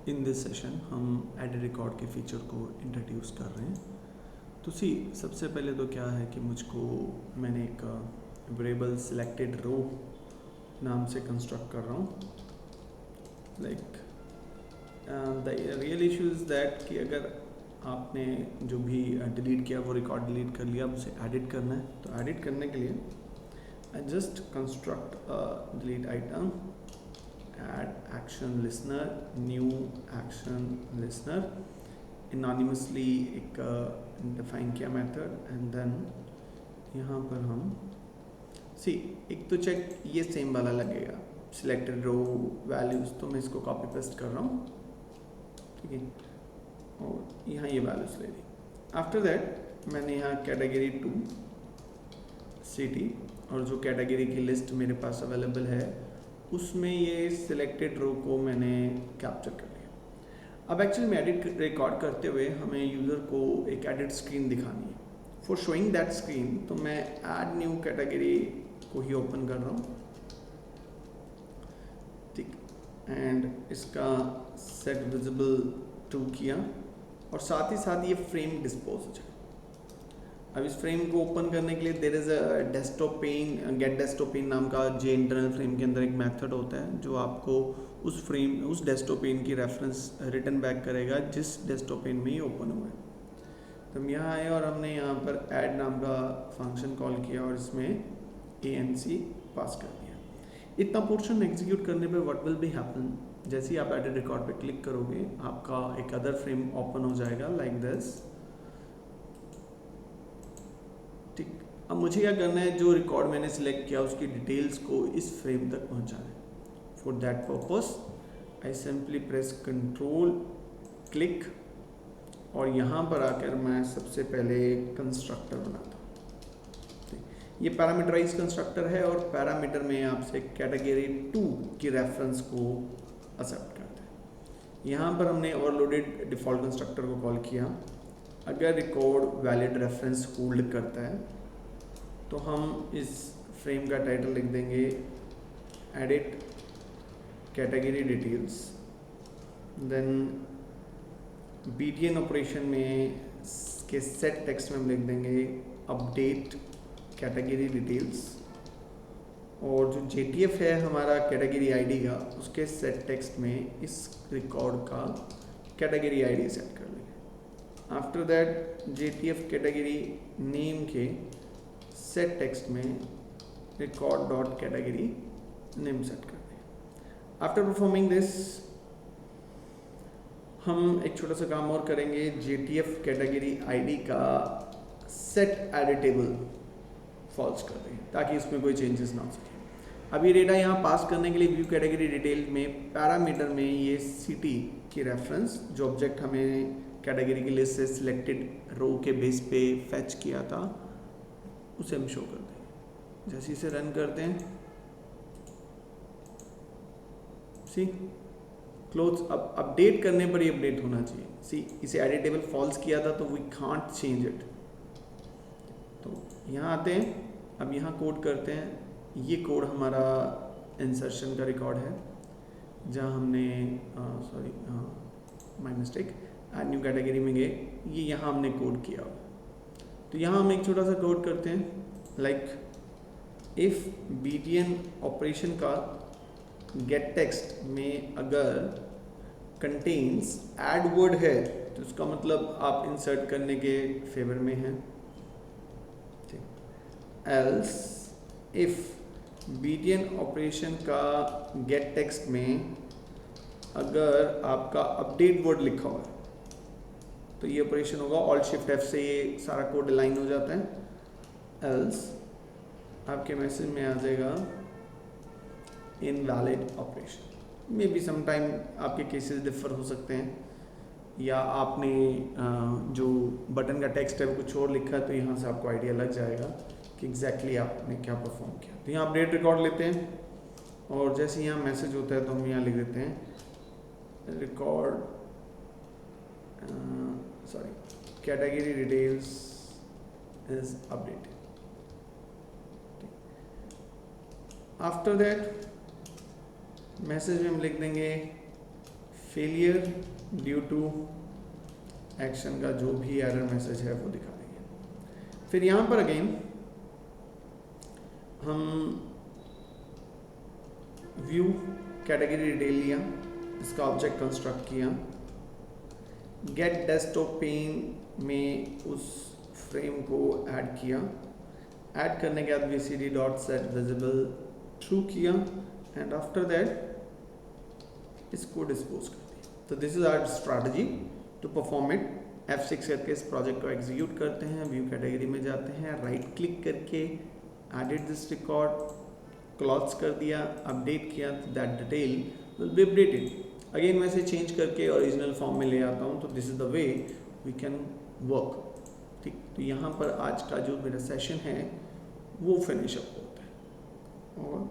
In this session हम add record के feature को इंट्रोड्यूस कर रहे हैं। तो सबसे पहले तो क्या है कि मैंने एक वेरिएबल सिलेक्टेड रो नाम से कंस्ट्रक्ट कर रहा हूँ। Like the real issue is that कि अगर आपने जो भी डिलीट किया वो रिकॉर्ड डिलीट कर लिया, अब उसे एडिट करना है। तो एडिट करने के लिए I just construct delete item, add action listener, new action listener, anonymously एक डिफाइन किया मेथड एंड देन यहाँ पर हम एक तो चेक ये सेम वाला लगेगा सिलेक्टेड रो वैल्यूज, तो मैं इसको कॉपी पेस्ट कर रहा हूँ, ठीक है, और यहाँ ये वैल्यूज ले ली। आफ्टर दैट मैंने यहाँ कैटेगरी 2 सिटी और जो कैटेगरी की लिस्ट मेरे पास अवेलेबल है उसमें ये सिलेक्टेड रो को मैंने कैप्चर कर लिया। अब एक्चुअली में एडिट रिकॉर्ड करते हुए हमें यूज़र को एक एडिट स्क्रीन दिखानी है। फॉर शोइंग दैट स्क्रीन तो मैं ऐड न्यू कैटेगरी को ही ओपन कर रहा हूँ, ठीक, एंड इसका सेट विजिबल टू किया और साथ ही साथ ये फ्रेम डिस्पोज हो जाए। अब इस फ्रेम को ओपन करने के लिए there is a desktop pane, get desktop pane नाम का जे इंटरनल फ्रेम के अंदर एक मेथड होता है जो आपको उस डेस्कटॉप पेन की रेफरेंस रिटर्न बैक करेगा जिस डेस्कटॉप पेन में ये ओपन हुआ है। तो हम यहाँ आए और हमने यहाँ पर ऐड नाम का फंक्शन कॉल किया और इसमें ANC पास कर दिया। इतना पोर्शन एग्जीक्यूट करने पर व्हाट विल बी हैपन, जैसे ही आप एडिट रिकॉर्ड पे क्लिक करोगे आपका एक अदर फ्रेम ओपन हो जाएगा लाइक दिस, ठीक। अब मुझे क्या करना है, जो रिकॉर्ड मैंने सिलेक्ट किया उसकी डिटेल्स को इस फ्रेम तक पहुंचाना है। For that purpose I simply press control click और यहाँ पर आकर मैं सबसे पहले कंस्ट्रक्टर बनाता हूँ। ये पैरामीटराइज कंस्ट्रक्टर है और पैरामीटर में आपसे कैटेगरी 2 की रेफरेंस को एक्सेप्ट करता है। यहाँ पर हमने ओवरलोडेड डिफ़ॉल्ट कंस्ट्रक्टर को कॉल किया। अगर रिकॉर्ड वैलिड रेफरेंस होल्ड करता है तो हम इस फ्रेम का टाइटल लिख देंगे edit category details, then BTN operation में के सेट टेक्स्ट में हम लिख देंगे अपडेट कैटेगरी डिटेल्स, और जो JTF है हमारा कैटेगरी ID का उसके सेट टेक्स्ट में इस रिकॉर्ड का कैटेगरी ID सेट कर लेंगे। After that JTF category name के सेट टेक्स्ट में record dot category name set कर दें। आफ्टर परफॉर्मिंग दिस हम एक छोटा सा काम और करेंगे, JTF कैटेगरी ID का सेट एडिटेबल फॉल्स कर दें ताकि इसमें कोई चेंजेस ना हो सके। अब ये डेटा यहाँ पास करने के लिए व्यू कैटेगरी डिटेल में पैरामीटर में ये सिटी की रेफरेंस जो ऑब्जेक्ट हमें कैटेगरी की लिस्ट से सिलेक्टेड रो के बेस पे फैच किया था उसे हम शो कर देंगे। जैसे इसे रन करते हैं, क्लोज, अब अपडेट करने पर ही अपडेट होना चाहिए। इसे एडिटेबल फॉल्स किया था तो वी कांट चेंज इट। तो यहाँ आते हैं, अब यहाँ कोड करते हैं। ये कोड हमारा इंसर्शन का रिकॉर्ड है जहाँ हमने माय मिस्टेक, न्यू कैटेगरी में गए, ये यहाँ हमने कोड किया। तो यहाँ हम एक छोटा सा कोड करते हैं, लाइक इफ BTN ऑपरेशन का गेट टेक्स्ट में अगर कंटेन्स ऐड वर्ड है तो उसका मतलब आप इंसर्ट करने के फेवर में हैं। एल्स इफ BTN ऑपरेशन का गेट टेक्स्ट में अगर आपका अपडेट वर्ड लिखा हुआ है तो ये ऑपरेशन होगा। ऑल्ट शिफ्ट F से ये सारा कोड अलाइन हो जाता है। एल्स आपके मैसेज में आ जाएगा invalid operation. May be sometime आपके केसेस डिफर हो सकते हैं, या आपने जो बटन का टेक्स्ट है वो कुछ और लिखा है तो यहाँ से आपको आइडिया लग जाएगा कि एग्जैक्टली आपने क्या परफॉर्म किया। तो यहाँ अपडेट रिकॉर्ड लेते हैं और जैसे यहाँ मैसेज होता है तो हम यहाँ लिख देते हैं record category details is updated. After that message में हम लिख देंगे फेलियर ड्यू टू एक्शन का जो भी एरर मैसेज है वो दिखा रही है। फिर यहाँ पर अगेन हम व्यू कैटेगरी डिटेल लिया, इसका ऑब्जेक्ट कंस्ट्रक्ट किया, गेट डेस्कटॉप पेन में उस फ्रेम को ऐड किया, ऐड करने के बाद VCD dot set visible true किया एंड आफ्टर दैट इसको डिस्पोज कर दिया। तो this is our strategy to perform it. F6 करके इस प्रोजेक्ट को एग्जीक्यूट करते हैं, व्यू कैटेगरी में जाते हैं, राइट क्लिक करके एडिट दिस रिकॉर्ड, क्लॉज कर दिया, अपडेट किया, that detail will be updated. Again मैं इसे चेंज करके ओरिजिनल फॉर्म में ले आता हूँ। तो this is the way we can work. ठीक, तो यहाँ पर आज का जो मेरा सेशन है वो फिनिश अप होता है और